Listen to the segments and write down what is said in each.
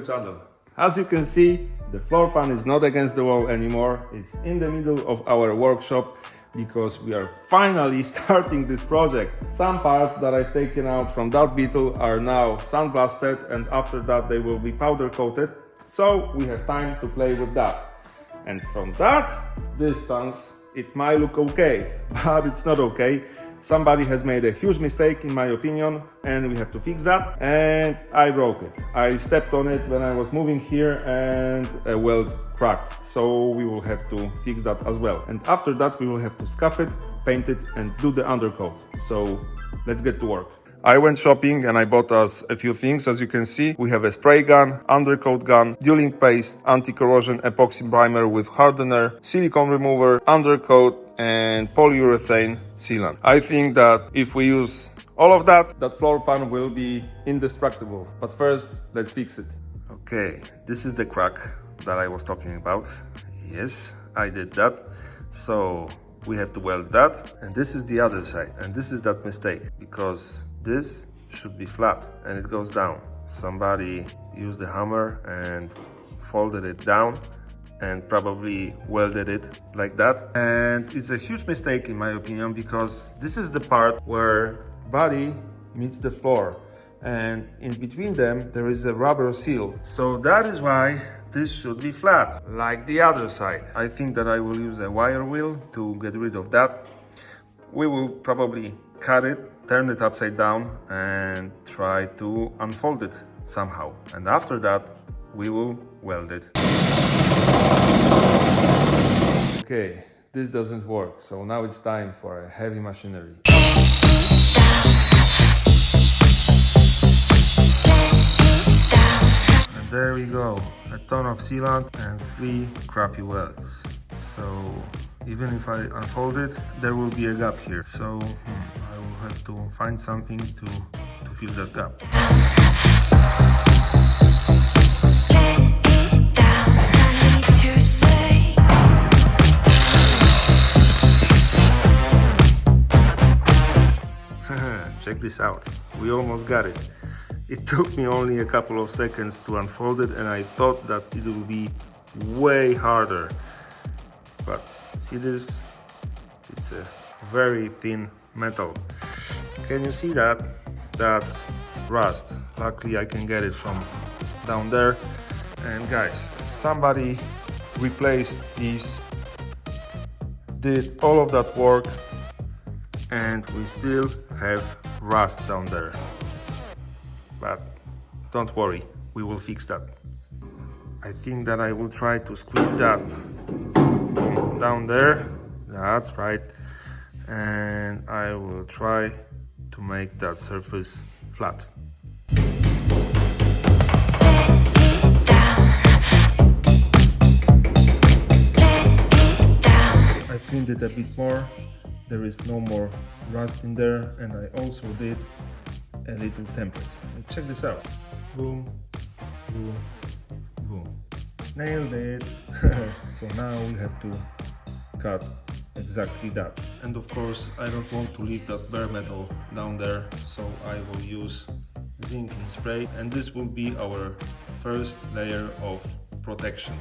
channel. As you can see, the floor pan is not against the wall anymore. It's in the middle of our workshop because we are finally starting this project. Some parts that I've taken out from that Beetle are now sandblasted, and after that they will be powder coated. So we have time to play with that. And from that distance, it might look okay, but it's not okay. Somebody has made a huge mistake in my opinion, and we have to fix that. And I broke it. I stepped on it when I was moving here and a weld cracked. So we will have to fix that as well. And after that we will have to scuff it, paint it and do the undercoat. So let's get to work. I went shopping and I bought us a few things. As you can see, we have a spray gun, undercoat gun, dueling paste, anti-corrosion epoxy primer with hardener, silicone remover, undercoat and polyurethane sealant. I think that if we use all of that, that floor pan will be indestructible. But first, let's fix it. Okay, this is the crack that I was talking about. Yes, I did that. So we have to weld that, and this is the other side, and this is that mistake because this should be flat and it goes down. Somebody used a hammer and folded it down and probably welded it like that, and it's a huge mistake in my opinion because this is the part where body meets the floor, and in between them there is a rubber seal. So that is why this should be flat like the other side. I think that I will use a wire wheel to get rid of that. We will probably cut it, turn it upside down and try to unfold it somehow, and after that we will weld it. Okay, this doesn't work, so now it's time for a heavy machinery. And there we go, a ton of sealant and 3 crappy welds. So even if I unfold it, there will be a gap here. So I will have to find something to fill that gap. Check this out, we almost got it. It took me only a couple of seconds to unfold it, and I thought that it would be way harder. But see this? It's a very thin metal. Can you see that? That's rust. Luckily I can get it from down there. And guys, somebody replaced these, did all of that work, and we still have rust down there. But don't worry, we will fix that. I think that I will try to squeeze that from down there. That's right. And I will try to make that surface flat. I cleaned it a bit more. There is no more rust in there, and I also did a little template. And check this out. Boom, boom, boom. Nailed it. So now we have to cut exactly that. And of course I don't want to leave that bare metal down there, so I will use zinc in spray, and this will be our first layer of protection.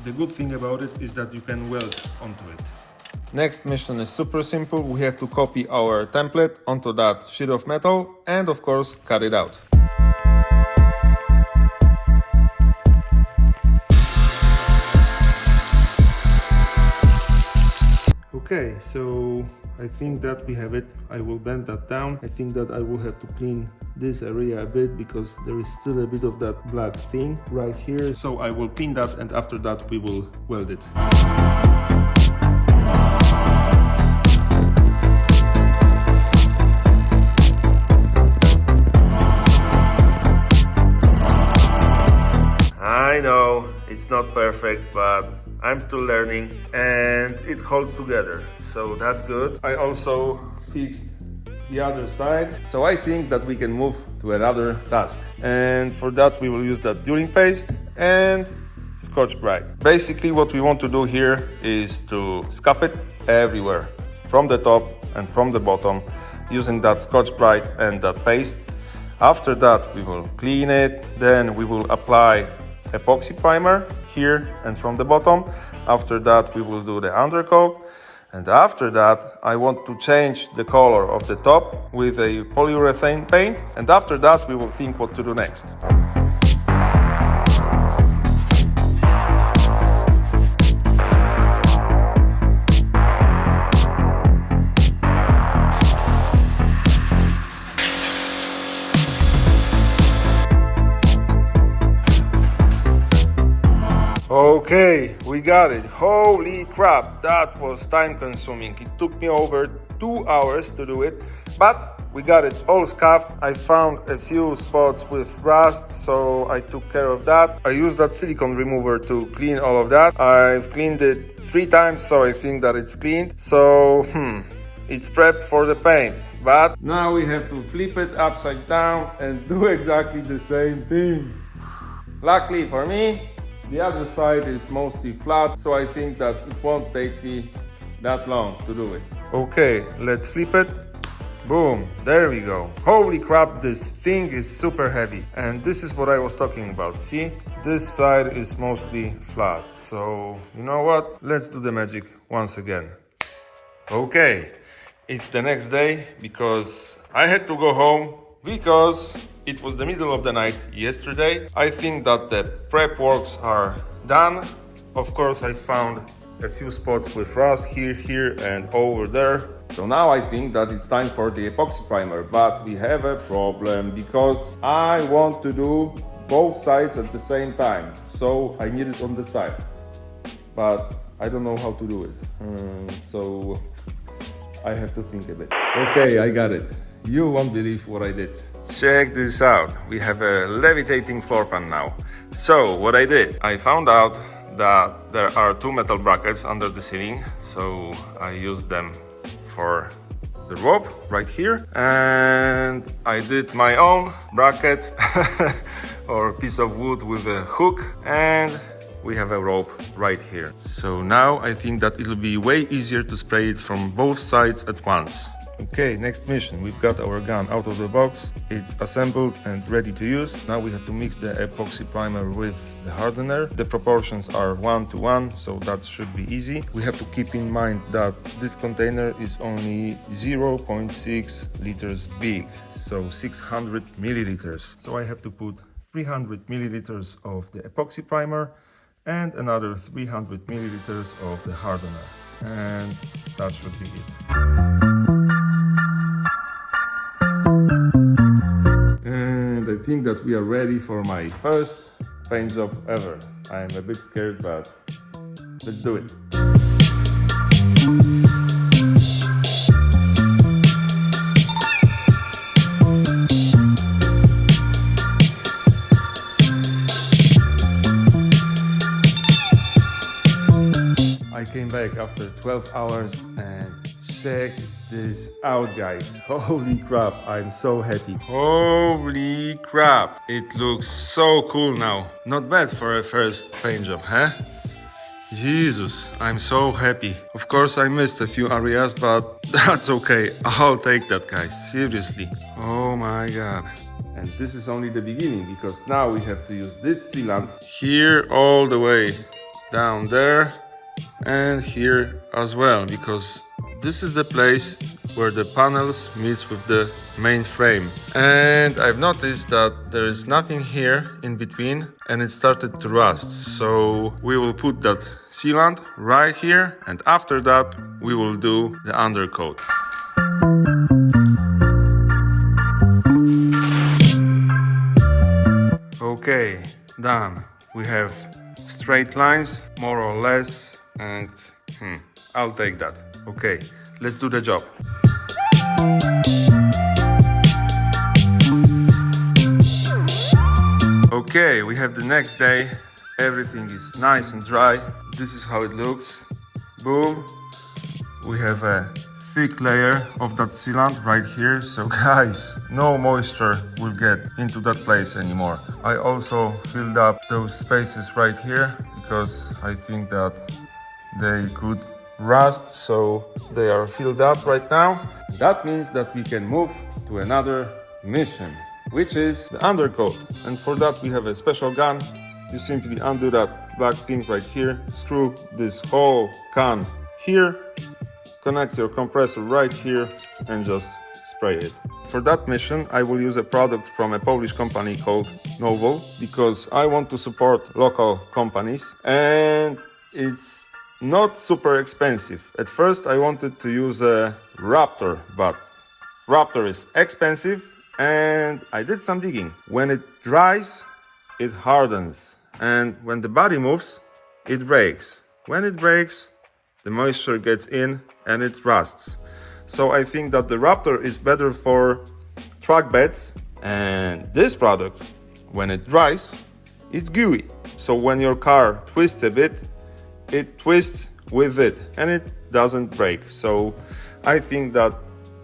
The good thing about it is that you can weld onto it. Next mission is super simple. We have to copy our template onto that sheet of metal and of course cut it out. Okay, so I think that we have it. I will bend that down. I think that I will have to clean this area a bit because there is still a bit of that black thing right here. So I will clean that, and after that we will weld it. I know it's not perfect, but I'm still learning and it holds together, so that's good. I also fixed the other side, so I think that we can move to another task. And for that we will use that dueling paste and Scotch Brite. Basically what we want to do here is to scuff it everywhere, from the top and from the bottom, using that Scotch-Brite and that paste. After that, we will clean it. Then we will apply epoxy primer here and from the bottom. After that, we will do the undercoat. And after that, I want to change the color of the top with a polyurethane paint. And after that, we will think what to do next. Okay, we got it. Holy crap, that was time consuming. It took me over 2 hours to do it, but we got it all scuffed. I found a few spots with rust, so I took care of that. I used that silicone remover to clean all of that. I've cleaned it 3 times, so I think that it's cleaned. So, it's prepped for the paint, but now we have to flip it upside down and do exactly the same thing. Luckily for me, the other side is mostly flat, so I think that it won't take me that long to do it. Okay, let's flip it. Boom, there we go. Holy crap, this thing is super heavy. And this is what I was talking about, see? This side is mostly flat, so you know what? Let's do the magic once again. Okay, it's the next day because I had to go home because it was the middle of the night yesterday. I think that the prep works are done. Of course, I found a few spots with rust here, and over there. So now I think that it's time for the epoxy primer, but we have a problem because I want to do both sides at the same time. So I need it on the side, but I don't know how to do it. So I have to think a bit. Okay, I got it. You won't believe what I did. Check this out. We have a levitating floor pan now. So what I did, I found out that there are 2 metal brackets under the ceiling. So I used them for the rope right here. And I did my own bracket or piece of wood with a hook. And we have a rope right here. So now I think that it'll be way easier to spray it from both sides at once. Okay, next mission. We've got our gun out of the box. It's assembled and ready to use. Now we have to mix the epoxy primer with the hardener. The proportions are 1:1, so that should be easy. We have to keep in mind that this container is only 0.6 liters big, so 600 milliliters. So I have to put 300 milliliters of the epoxy primer and another 300 milliliters of the hardener. And that should be it. And I think that we are ready for my first paint job ever. I'm a bit scared, but let's do it. I came back after 12 hours and check this out, guys. Holy crap, I'm so happy. Holy crap, it looks so cool now. Not bad for a first paint job, huh? Jesus, I'm so happy. Of course I missed a few areas, but that's okay. I'll take that, guys, seriously. Oh my god. And this is only the beginning, because now we have to use this sealant here all the way down there and here as well, because this is the place where the panels meets with the main frame. And I've noticed that there is nothing here in between and it started to rust. So we will put that sealant right here, and after that we will do the undercoat. Okay, done. We have straight lines, more or less, and I'll take that. Okay, let's do the job. Okay, we have the next day. Everything is nice and dry. This is how it looks. Boom. We have a thick layer of that sealant right here. So guys, no moisture will get into that place anymore. I also filled up those spaces right here because I think that they could rust, so they are filled up right now. That means that we can move to another mission, which is the undercoat. And for that we have a special gun. You simply undo that black thing right here, screw this whole can here, connect your compressor right here and just spray it. For that mission I will use a product from a Polish company called Novel, because I want to support local companies and it's not super expensive. At first I wanted to use a Raptor, but Raptor is expensive and I did some digging. When it dries, it hardens, and when the body moves, it breaks. When it breaks, the moisture gets in and it rusts. So I think that the Raptor is better for truck beds, and this product, when it dries, it's gooey. So when your car twists a bit, it twists with it and it doesn't break. So I think that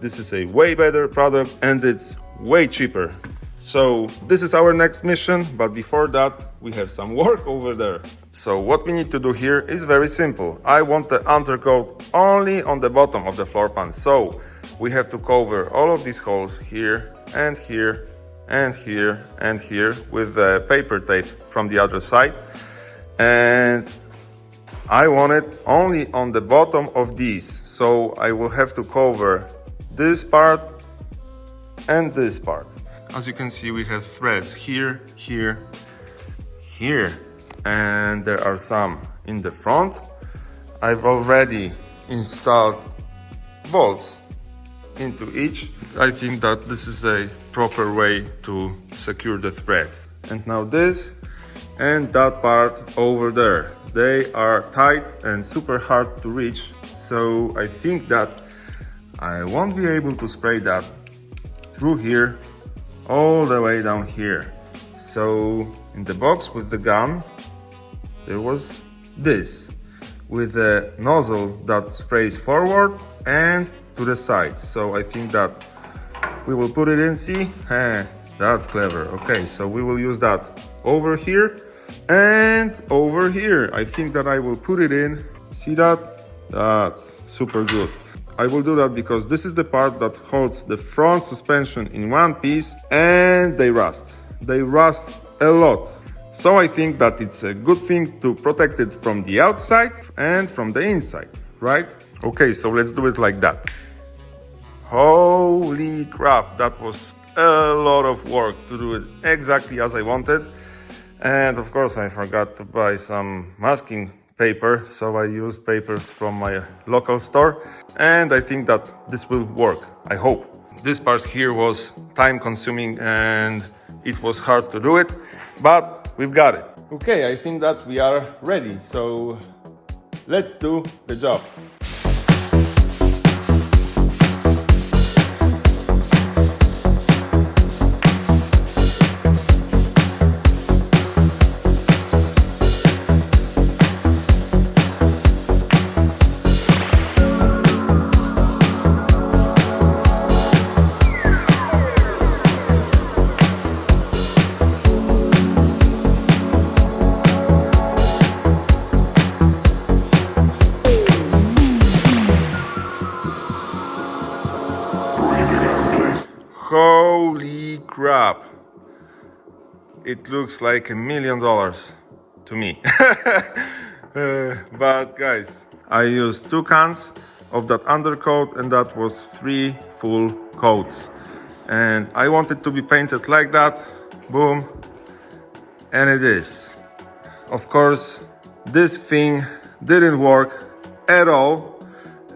this is a way better product and it's way cheaper. So this is our next mission, but before that we have some work over there. So what we need to do here is very simple. I want the undercoat only on the bottom of the floor pan. So we have to cover all of these holes here and here and here and here with the paper tape from the other side. And I want it only on the bottom of these. So I will have to cover this part and this part. As you can see, we have threads here, here, here, and there are some in the front. I've already installed bolts into each. I think that this is a proper way to secure the threads. And now this and that part over there, they are tight and super hard to reach. So I think that I won't be able to spray that through here all the way down here. So in the box with the gun there was this with a nozzle that sprays forward and to the sides. So I think that we will put it in. See, that's clever. Okay, so we will use that over here and over here. I think that I will put it in. See that? That's super good. I will do that because this is the part that holds the front suspension in one piece and they rust. They rust a lot. So I think that it's a good thing to protect it from the outside and from the inside, right? Okay, so let's do it like that. Holy crap, that was a lot of work to do it exactly as I wanted. And of course I forgot to buy some masking paper, so I used papers from my local store, and I think that this will work, I hope. This part here was time consuming and it was hard to do it, but we've got it. Okay, I think that we are ready, so let's do the job. Holy crap, it looks like $1 million to me. But guys, I used 2 cans of that undercoat and that was 3 full coats, and I want it to be painted like that. Boom, and it is. Of course this thing didn't work at all.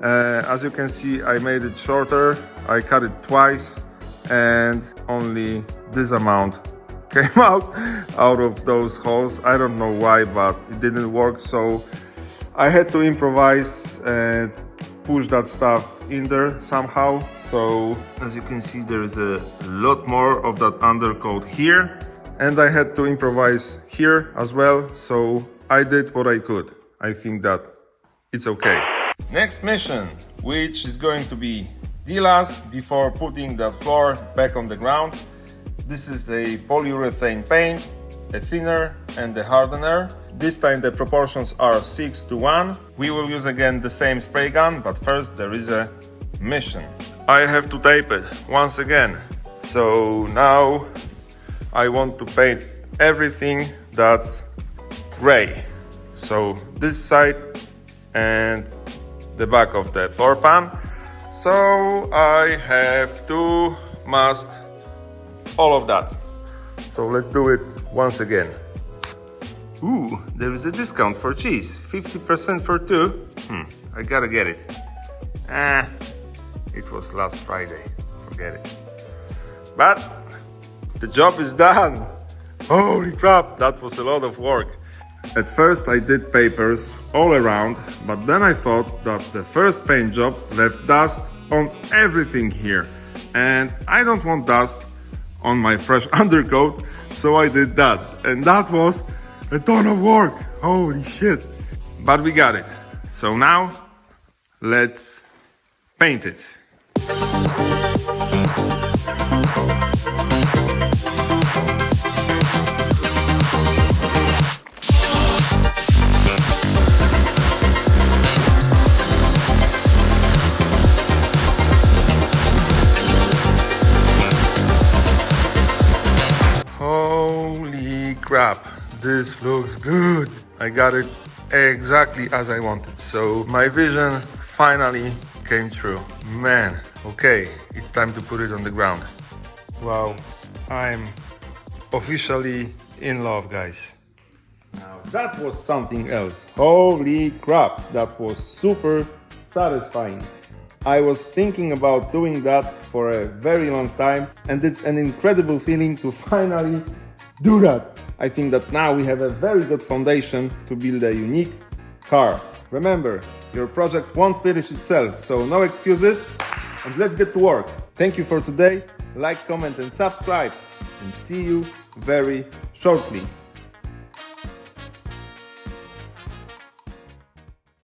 As you can see, I made it shorter. I cut it twice and only this amount came out of those holes. I don't know why, but it didn't work, so I had to improvise and push that stuff in there somehow. So as you can see, there is a lot more of that undercoat here, and I had to improvise here as well, so I did what I could. I think that it's okay. Next mission, which is going to be the last before putting that floor back on the ground. This is a polyurethane paint, a thinner and a hardener. This time the proportions are 6:1. We will use again the same spray gun, but first there is a mission. I have to tape it once again. So now I want to paint everything that's gray. So this side and the back of the floor pan. So I have to mask all of that. So let's do it once again. Ooh, there is a discount for cheese, 50% for two. I gotta get it. It was last Friday, forget it. But the job is done. Holy crap, that was a lot of work. At first I did papers all around, but then I thought that the first paint job left dust on everything here. And I don't want dust on my fresh undercoat, so I did that. And that was a ton of work. Holy shit. But we got it. So now let's paint it. Holy crap, this looks good. I got it exactly as I wanted. So my vision finally came true. Man, okay, it's time to put it on the ground. Wow, I'm officially in love, guys. Now that was something else. Holy crap, that was super satisfying. I was thinking about doing that for a very long time, and it's an incredible feeling to finally do that. I think that now we have a very good foundation to build a unique car. Remember, your project won't finish itself, so no excuses, and let's get to work. Thank you for today. Like, comment and subscribe, and see you very shortly.